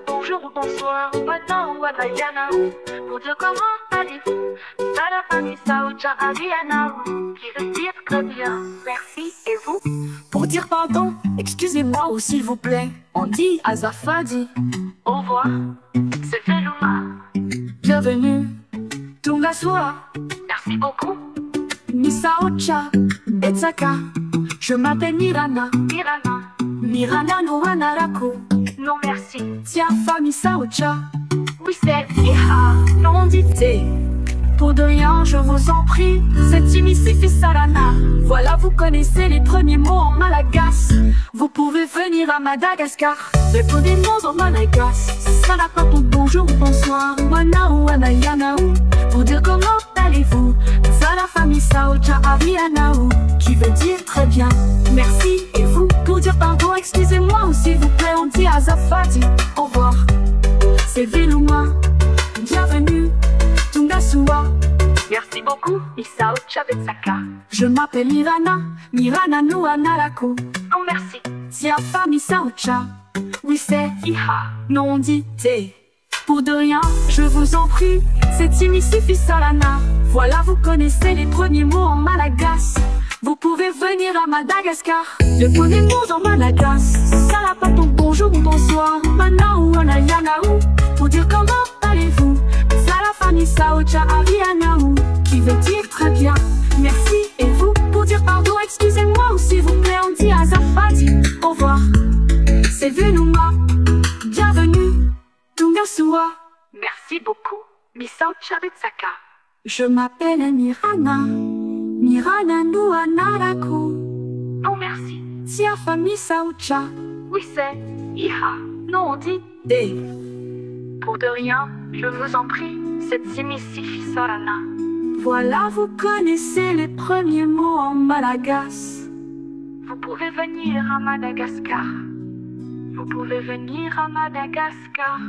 Bonjour ou bonsoir, maintenant ou à Diana, pour dire comment allez-vous. Ça la famille Saoucha Ariana, qui veut dire très bien, merci et vous. Pour dire pardon, excusez-moi ou s'il vous plaît, on dit Azafadi. Au revoir, c'est Velouma. Bienvenue, Tungasua. Merci beaucoup, Misaocha, Etsaka. Je m'appelle Mirana. Mirana. Mirana no Anaraku. Non merci, Tia famille Saocha. oui c'est Iha. Non dicté. Pour de rien, je vous en prie, c'est Timisifi Salana. Voilà, vous connaissez les premiers mots en malagasy. Vous pouvez venir à Madagascar. Répondez mots en malagasy. Salapatou, bonjour ou bonsoir, Mana ou Anayanaou. Pour dire comment allez-vous. Ça la famille Saocha Arianaou, qui veut dire très bien, merci et vous. Pour dire pardon, excusez-moi ou s'il vous plaît, on dit Azafadi. Au revoir, c'est Velouma. Bienvenue, Tungasua. Merci beaucoup, Misaocha Betsaka. Je m'appelle Mirana, Mirana no Anaraku. Non merci, Tia famille Saocha. Oui c'est Iha. non dit T. Pour de rien, je vous en prie, c'est Timisifi Salana. Voilà, vous connaissez les premiers mots en malagasy. Vous pouvez venir à Madagascar. Les premiers mots en malagasy. Salapatou, bonjour ou bonsoir, Mana ou Anayanaou. Pour dire comment allez-vous. Ça la famille Saocha Arianaou, qui veut dire très bien, merci et vous. Pour dire pardon, excusez-moi ou s'il vous plaît, on dit Azafadi. Au revoir, c'est Velouma. Bienvenue, Tungasua. Merci beaucoup, Misaocha Betsaka. Je m'appelle Mirana, Mirana no Anaraku. Non merci, Tia famille Saocha. oui c'est Iha. Non on dit D. pour de rien, je vous en prie, c'est Timisifi Salana. Voilà, vous connaissez les premiers mots en malagasy. Vous pouvez venir à Madagascar. Vous pouvez venir à Madagascar.